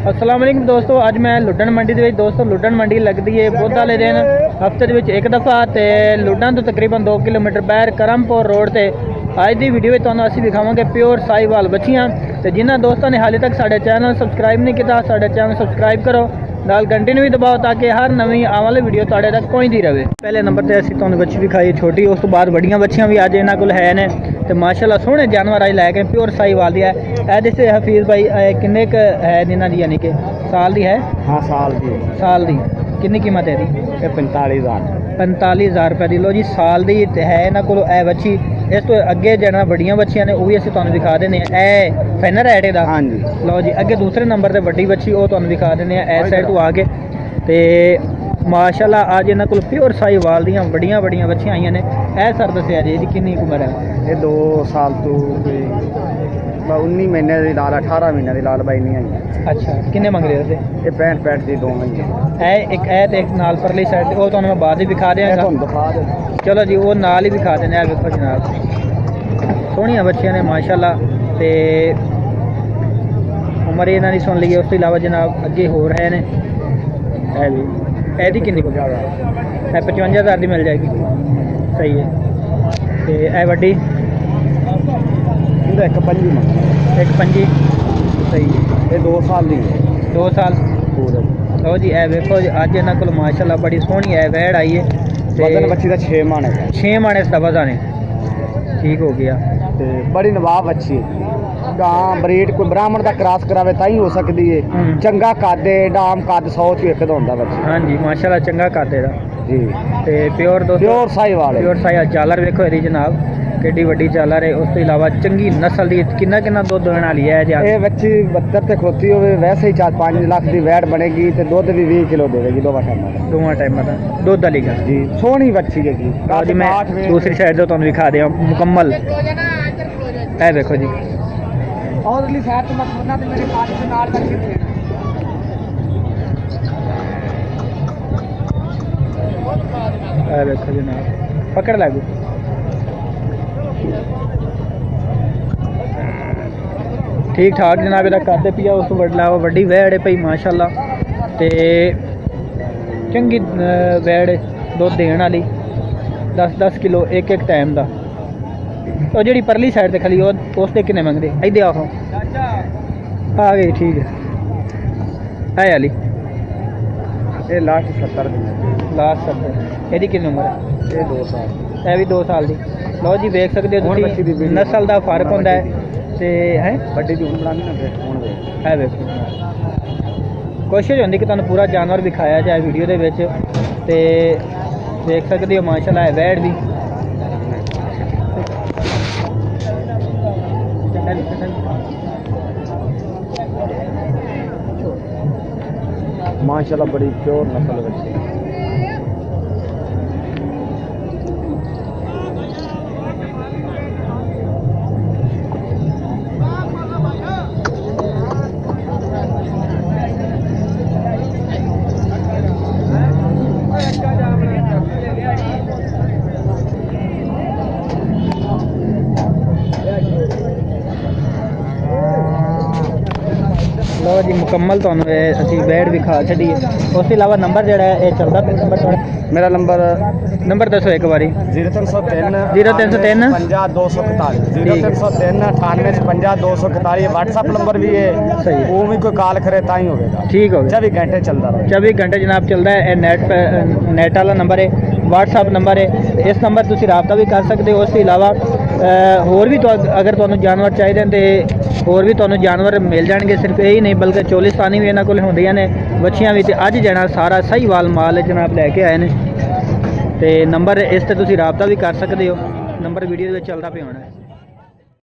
अस्सलाम वालेकुम दोस्तों, अज मैं लुडन मंडी दे विच दोस्तों लुडन मंडी लगती है बुध वाले दिन हफ्ते दे विच एक दफ़ा ते लुडन तो तकरीबन 2 किलोमीटर बाहर करमपुर रोड ते अज की वीडियो में तुहानूं असीं दिखावांगे प्योर साहिवाल बच्चियां। तो जिन्हां दोस्तों ने हाले तक साडे चैनल सबसक्राइब नहीं किया साडे चैनल सबसक्राइब करो, नाल घंटे भी दबाओ ताकि हर नवी आने वाली वीडियो तुहाडे तक पहुंचती रहे। पहले नंबर पर असीं तुहानूं बच्ची दिखाई छोटी, उस तो बाद वड्डियां बच्चियां भी अज इन्हां कोल है ने तो माशाल्लाह सोहने जानवर अज लैके प्योर साहिवाल दी है। ए हफीज़ भाई किन्ने क है जिन्हां दी, यानी कि साल दी है? हाँ साल दी कितनी कीमत है दी? 45,000 रुपये दी। लो जी साल दी है इन्हां कोल ए बच्ची। इस तो अगे जना बड़ियां बच्चियां ने वो भी असीं तुहानूं दिखा देने ए फैनर है दा। हाँ जी। लो जी अगे दूसरे नंबर पर वड्डी बच्ची वो तुहानूं दिखा देने इस साइड तो आके ते माशाल्लाह अज इन्हां कोल प्योर साहिवाल दियां बड़ियां बच्चियां आईयां ने। ए सर दस्सिया जी इसदी कितनी उम्र है? ये 2 साल तो 19 महीने की लाल 18 महीने की लाल बाई नहीं आई। अच्छा किन्ने मंग रहे थे? ये 65 की 2 महीने एक एक नाल परली साइड वो तुहानूं मैं बाद ही दिखा देंगा। चलो जी वो नाल ही दिखा देने देखो जनाब, सोहनियां बच्चियां ने माशाल्लाह। ते उम्र इन्हां दी सुन लीए। उस तो इलावा जनाब अगे होर है ने है भी एदी किन्नी को 55,000 की मिल जाएगी। सही है। तो ए वड्डी एक पंजी सही है। ये 2 साल दी है। 2 साल पूरे। लो जी ए वेखो जी अज इन्हां कोल माशाल्लाह बड़ी सोहनी है वैड़ आई है। वजन बच्ची का 6 मन है। 6 मन इसका वजन है। ठीक हो गया। ते बड़ी नवाब अच्छी है। गां ब्रीड कोई ब्राह्मण का क्रॉस करावे ताई हो सकती है। चंगा कद डाम कद 100 च एक होंदा बच्चा। हाँ जी माशाल्लाह चंगा कद दा जी। ते प्योर दोस्तों प्योर साहिवाल प्योर साहिवाल झालर वेखो इहदी जनाब किड्डी वड्डी झालर है। उस तो इलावा चंगी नस्ल दी किन्ना दुध देने वाली है। ये बच्ची 72 ते खोती होवे वैसे ही 4-5 लाख की वैट बनेगी ते दुध भी 20 किलो देगी दोवां टाइम दा दुध वाली गल जी। सोहनी बच्ची है। आज मैं दूसरी साइड तो तुहानूं दिखा दिया मुकम्मल। ए देखो जी और अगली साइड तो मत वरना ते मेरे पास से नाल बच्ची है। ए देखो जनाब पकड़ लागू ठीक ठाक जनाब। इहदा कद पिया उस वड्डा वड्डी वैड़ है भाई माशाल्लाह। ते चंगी वैड़ दुध देने वाली 10-10 किलो एक टाइम का। तो जी परली साइड से खली उस पर किन्ने मंगते इधर आहो आ गई। ठीक है अली ये लास्ट 70 यदि कितनी उम्र है? ये 2 साल। यह भी 2 साल की। लो जी देख सकते हो नस्ल का फर्क होता है। है कोशिश होती कि तुहानूं पूरा जानवर दिखाया जाए वीडियो के विच। ते देख सकते हो माशाल्लाह वैड़ भी माशाल्लाह बड़ी प्योर नस्ल बच्ची। लो जी मुकम्मल तो असी वैड़ भी खा छी। उस अलावा नंबर जोड़ा है चलता नंबर मेरा नंबर दसो एक बारी। 0303 0303 50 व्हाट्सअप नंबर भी है। सही वो भी कोई कॉल करे ता ही होगा। ठीक हो 24 घंटे चलता रहा। 24 घंटे जनाब चलता है। नेट वाला नंबर है, व्हाट्सअप नंबर है। इस नंबर तुसीं राबता भी कर सकते हो। उसके अलावा होर भी अगर तुहानूं जानवर चाहिए तो होर भी तुहानूं जानवर मिल जाएंगे। सिर्फ यही नहीं बल्कि चोलिस्तानी भी इन्हां कोल होंदियां ने बच्चियां भी। अज जना सारा साहिवाल माल जनाब लैके आए ने। ते नंबर इस ते तुसीं राबता भी कर सकते हो। नंबर वीडियो में चलता पे होना है।